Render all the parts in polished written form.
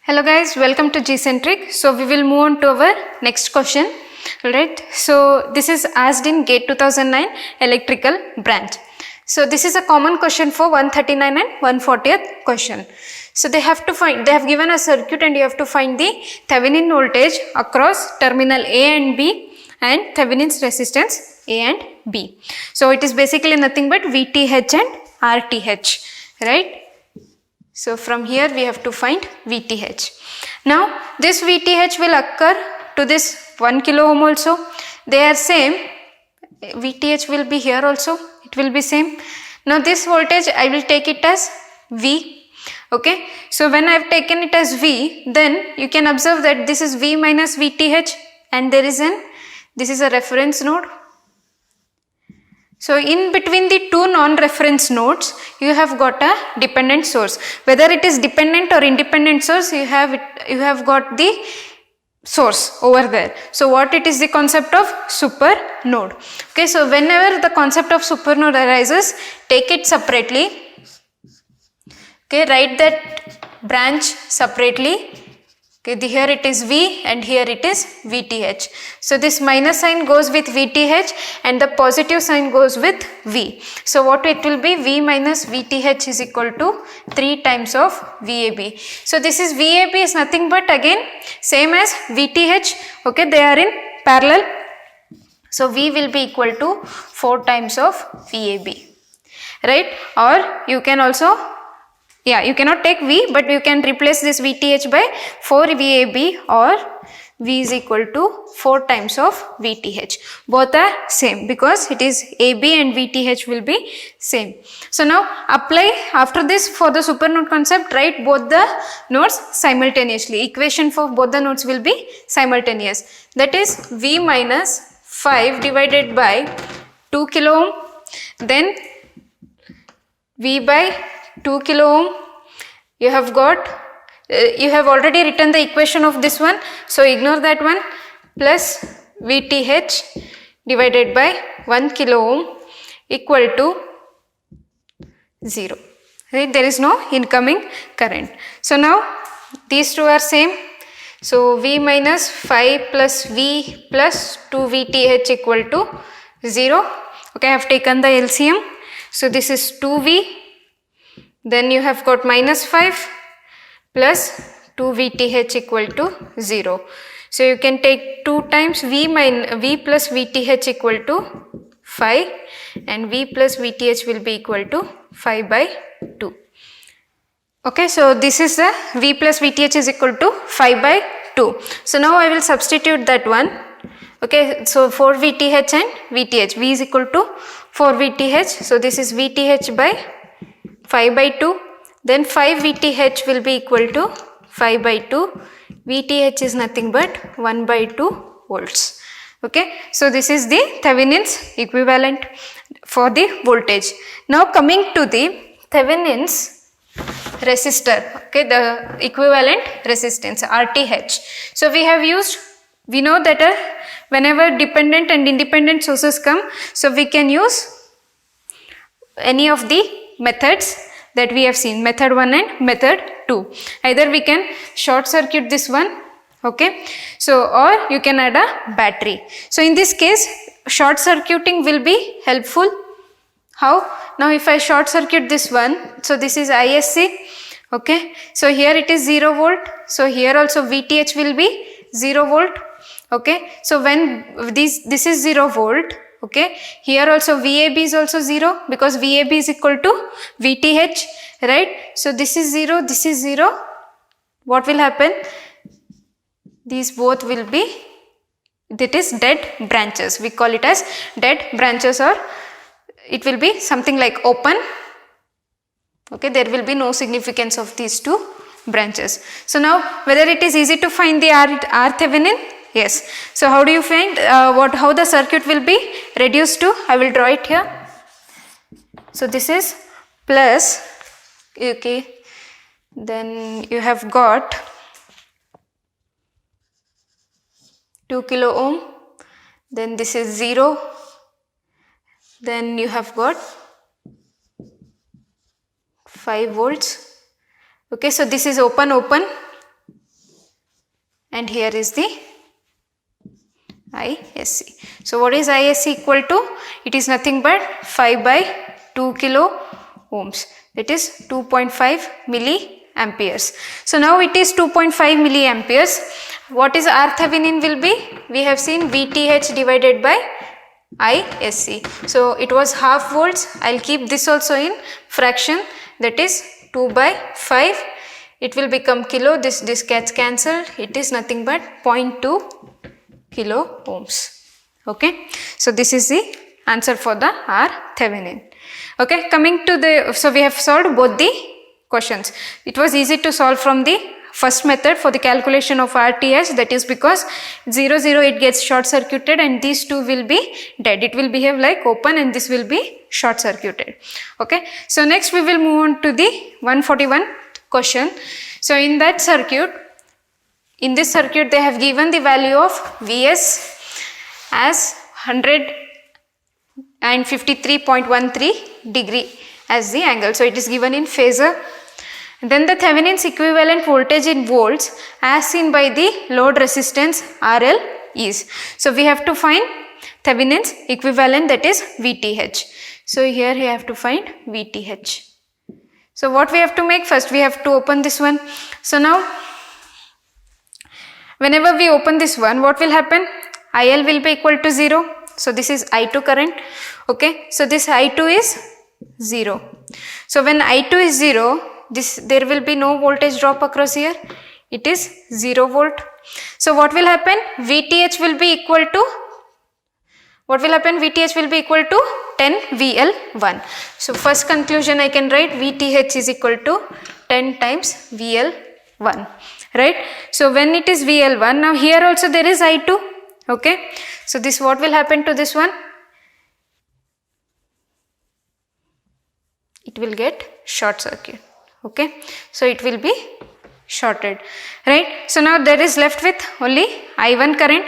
Hello guys, welcome to Gcentric. So we will move on to our next question. Alright, so this is asked in GATE 2009 electrical branch. So this is a common question for 139 and 140th question. So they have given a circuit and you have to find the Thevenin voltage across terminal A and B and Thevenin's resistance A and B. So it is basically nothing but VTH and RTH, right? So from here we have to find VTH. Now this VTH will occur to this 1 kilo ohm also. They are same. VTH will be here also. It will be same. Now this voltage I will take it as V. Okay. So when I have taken it as V, then you can observe that this is V minus VTH and this is a reference node. So in between the two non-reference nodes, you have got a dependent source. Whether it is dependent or independent source, you have got the source over there. So what it is the concept of super node. Okay, so whenever the concept of super node arises, take it separately. Okay, write that branch separately. Okay, here it is V and here it is VTH. So this minus sign goes with VTH and the positive sign goes with V. So what it will be? V minus VTH is equal to 3 times of VAB. So this is VAB is nothing but again same as VTH. Okay, they are in parallel. So V will be equal to 4 times of VAB, right? Or you can also you cannot take V, but you can replace this VTH by 4 VAB or V is equal to 4 times of VTH. Both are same because it is AB and VTH will be same. So now apply after this for the super node concept, write both the nodes simultaneously. Equation for both the nodes will be simultaneous. That is V minus 5 divided by 2 kilo ohm, then V by 2 kilo ohm. You have already written the equation of this one, so ignore that one, plus VTH divided by 1 kilo ohm equal to 0. Right? There is no incoming current. So now these two are same. So V minus 5 plus V plus 2 VTH equal to 0. Okay, I have taken the LCM. So this is 2V. Then you have got minus 5 plus 2 VTH equal to 0. So you can take 2 times V plus VTH equal to 5 and V plus VTH will be equal to 5 by 2. Okay, so this is the V plus VTH is equal to 5 by 2. So now I will substitute that one. Okay, so 4 VTH and VTH. V is equal to 4 VTH. So this is VTH by 5 by 2, then 5 VTH will be equal to 5 by 2, VTH is nothing but 1 by 2 volts. Okay, so this is the Thevenin's equivalent for the voltage. Now coming to the Thevenin's resistor, okay, the equivalent resistance RTH. So we know that whenever dependent and independent sources come, so we can use any of the methods that we have seen, method 1 and method 2. Either we can short circuit this one, okay, so or you can add a battery. So in this case short circuiting will be helpful. How? Now if I short circuit this one, so this is ISC, okay, so here it is 0 volt, so here also VTH will be 0 volt, okay, so when this is 0 volt, okay, here also VAB is also 0 because VAB is equal to VTH, right? So this is 0, this is 0. What will happen? These both will be, that is dead branches. We call it as dead branches, or it will be something like open. Okay, there will be no significance of these two branches. So now whether it is easy to find the R Thevenin? Yes. So how do you find how the circuit will be reduced to? I will draw it here. So this is plus, okay, then you have got 2 kilo ohm, then this is 0, then you have got 5 volts. Okay, so this is open, and here is the ISC. So what is ISC equal to? It is nothing but 5 by 2 kilo ohms, that is 2.5 milliamperes. So now it is 2.5 milliamperes. What is RThevenin will be? We have seen VTH divided by ISC. So it was half volts. I'll keep this also in fraction, that is 2 by 5. It will become kilo. This gets cancelled. It is nothing but 0.2 kilo ohms. Okay. So this is the answer for the RThevenin. Okay. Coming to the, so we have solved both the questions. It was easy to solve from the first method for the calculation of RTH, that is because 0, 0 it gets short circuited and these two will be dead. It will behave like open and this will be short circuited. Okay. So next we will move on to the 141 question. So in that circuit, in this circuit they have given the value of Vs as 153.13 degree as the angle. So it is given in phasor. Then the Thevenin's equivalent voltage in volts as seen by the load resistance RL is. So we have to find Thevenin's equivalent, that is VTH. So here we have to find VTH. So what we have to make? First we have to open this one. So now whenever we open this one, what will happen? IL will be equal to 0. So this is I2 current. Okay. So this I2 is 0. So when I2 is 0, there will be no voltage drop across here. It is 0 volt. So what will happen? VTH will be equal to, what will happen? VTH will be equal to 10 VL1. So first conclusion I can write VTH is equal to 10 times VL1. Right. So when it is VL1, now here also there is I2. Okay. So this, what will happen to this one? It will get short circuit. Okay. So it will be shorted. Right. So now there is left with only I1 current.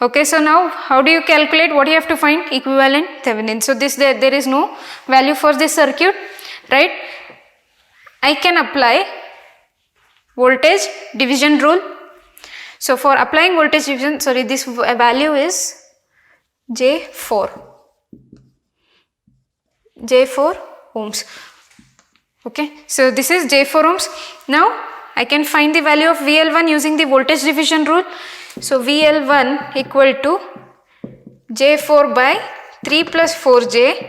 Okay. So now how do you calculate? What you have to find? Equivalent Thevenin. So this, there is no value for this circuit. Right. I can apply voltage division rule. So for applying voltage division, sorry, this value is J4 ohms. Okay. So this is J4 ohms. Now I can find the value of VL1 using the voltage division rule. So VL1 equal to J4 by 3 plus 4J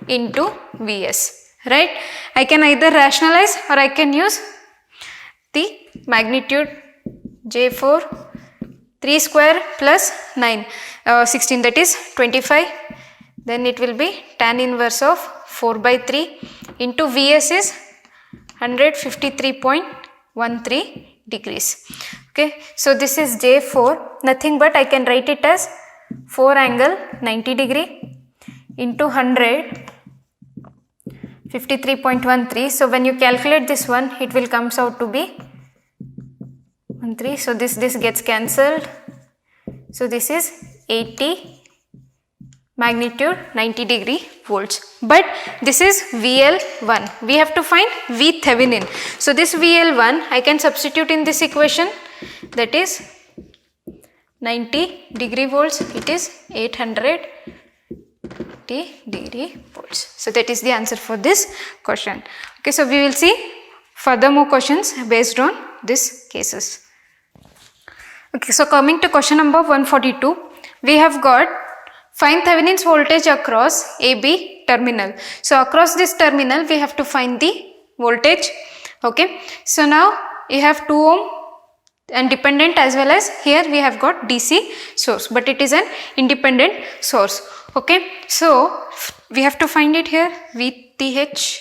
into Vs. Right. I can either rationalize or I can use the magnitude. J4 3 square plus 9 16, that is 25. Then it will be tan inverse of 4 by 3 into Vs is 153.13 degrees. Okay. So this is J4, nothing but I can write it as 4 angle 90 degree into 153.13. So when you calculate this one, it will comes out to be 13. So this gets cancelled. So this is 80 magnitude 90 degree volts. But this is VL1. We have to find VThevenin. So this VL1 I can substitute in this equation, that is 90 degree volts. It is 880 degree volts. So that is the answer for this question. Okay. So we will see further more questions based on these cases. Okay, so coming to question number 142, we have got find Thevenin's voltage across AB terminal. So across this terminal we have to find the voltage. Okay, so now you have 2 ohm and dependent, as well as here we have got DC source, but it is an independent source. Okay, so we have to find it here, VTH.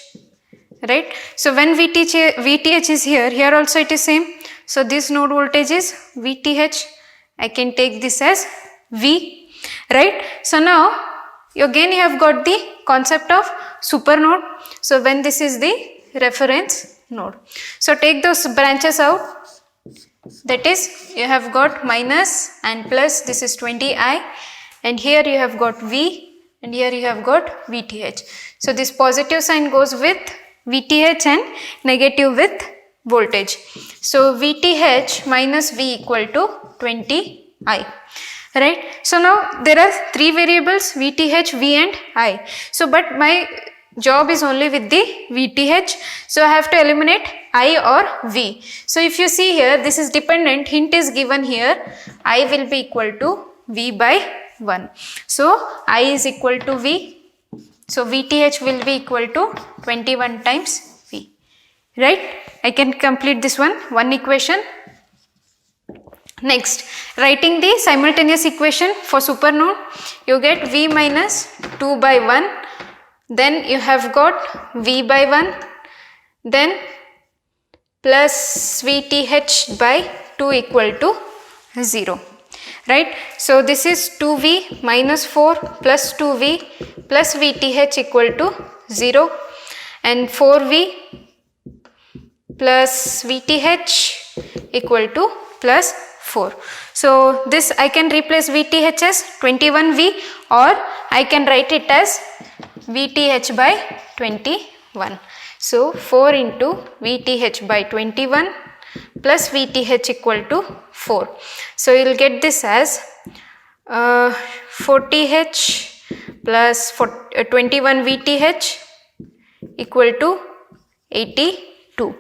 Right. So when VTH is here, here also it is same. So this node voltage is VTH. I can take this as V. Right. So now again you have got the concept of super node. So when this is the reference node. So take those branches out. That is, you have got minus and plus, this is 20I, and here you have got V, and here you have got VTH. So this positive sign goes with VTH and negative with voltage. So VTH minus V equal to 20I. Right. So now there are three variables, VTH, V and I. So but my job is only with the VTH. So I have to eliminate I or V. So if you see here, this is dependent, hint is given here, I will be equal to V by 1. So I is equal to V. So VTH will be equal to 21 times V. Right. I can complete this one equation. Next, writing the simultaneous equation for supernode, you get V minus 2 by 1, then you have got V by 1, then plus VTH by 2 equal to 0, right. So this is 2V minus 4 plus 2V plus VTH equal to 0 and 4V plus VTH equal to plus 4. So this I can replace VTH as 21V or I can write it as VTH by 21. So 4 into VTH by 21 plus VTH equal to 4. So you will get this as 40H plus 21 VTH equal to 82.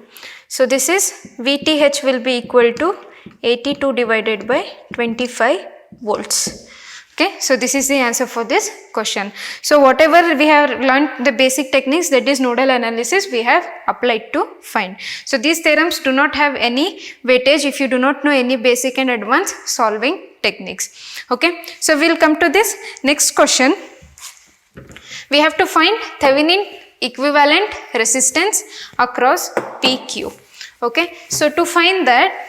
So this is VTH will be equal to 82 divided by 25 volts. Okay, so this is the answer for this question. So whatever we have learned the basic techniques, that is nodal analysis, we have applied to find. So these theorems do not have any weightage if you do not know any basic and advanced solving techniques. Okay, so we will come to this next question. We have to find Thevenin equivalent resistance across PQ. Okay, so to find that,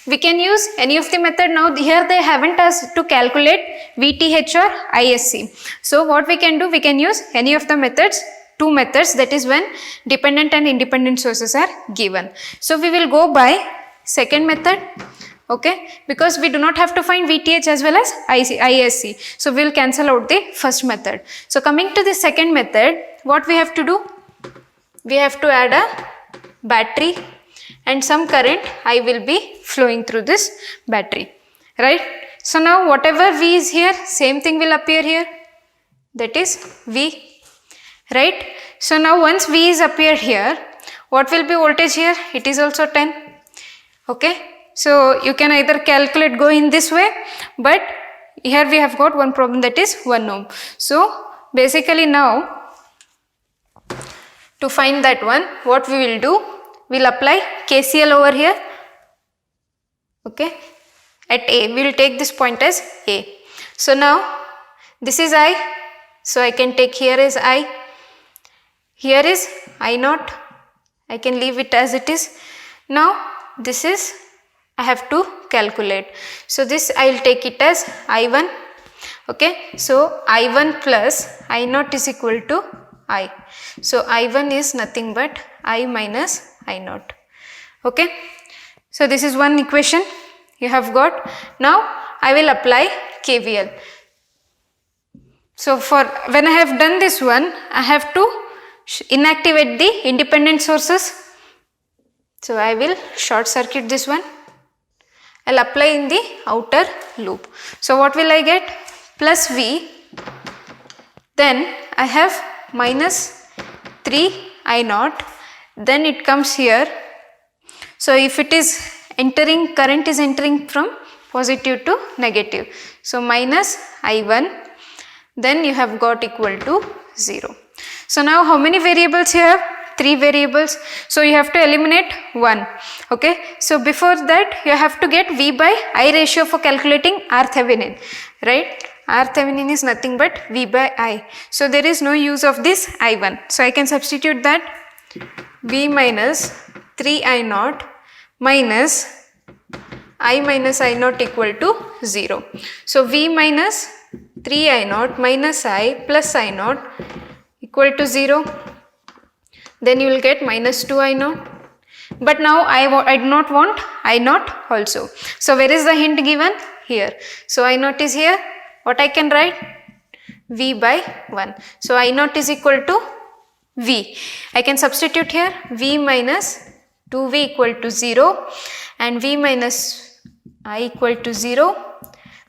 we can use any of the method. Now here they haven't asked to calculate VTH or ISC. So what we can do, we can use any of the methods, two methods, that is when dependent and independent sources are given. So we will go by second method, okay, because we do not have to find VTH as well as ISC. So we will cancel out the first method. So coming to the second method, what we have to do, we have to add a battery and some current I will be flowing through this battery, right. So now whatever V is here, same thing will appear here, that is V, right. So now once V is appeared here, what will be voltage here? It is also 10, okay. So you can either calculate, go in this way, but here we have got one problem, that is 1 ohm. So basically now to find that one, what we will do, we will apply KCL over here, okay, at A. We will take this point as A. So now this is I, so I can take here as I, here is I naught, I can leave it as it is. Now this is I have to calculate. So this I will take it as I1, okay. So I1 plus I naught is equal to I. So I1 is nothing but I minus I naught, okay. So this is one equation you have got. Now I will apply KVL. So for when I have done this one, I have to inactivate the independent sources. So I will short circuit this one. I will apply in the outer loop. So what will I get? Plus V, then I have minus 3 I naught, then it comes here. So if it is entering, current is entering from positive to negative. So minus I1, then you have got equal to 0. So now how many variables you have? 3 variables. So you have to eliminate 1. Okay. So before that you have to get V by I ratio for calculating RThevenin, right. RThevenin is nothing but V by I. So there is no use of this I1. So I can substitute that V minus 3 I naught minus I minus I naught equal to 0. So V minus 3 I naught minus I plus I naught equal to 0. Then you will get minus 2 I naught. But now I do not want I naught also. So where is the hint given? Here. So I naught is here. What I can write? V by 1. So I naught is equal to V. I can substitute here V minus 2v equal to 0 and v minus I equal to 0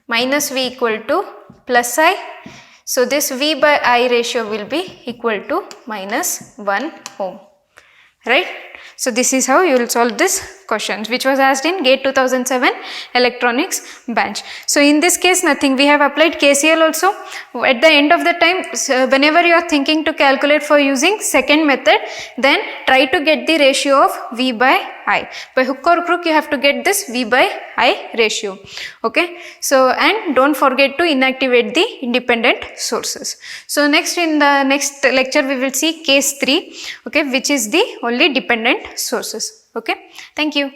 minus v equal to plus I. So this v by I ratio will be equal to minus 1 ohm, right? So this is how you will solve this question, which was asked in GATE 2007 electronics branch. So in this case nothing, we have applied KCL also. At the end of the time, so whenever you are thinking to calculate for using second method, then try to get the ratio of V by I. By hook or crook you have to get this V by I ratio. Okay. So and don't forget to inactivate the independent sources. So next, in the next lecture we will see case 3, okay, which is the only dependent sources. Okay. Thank you.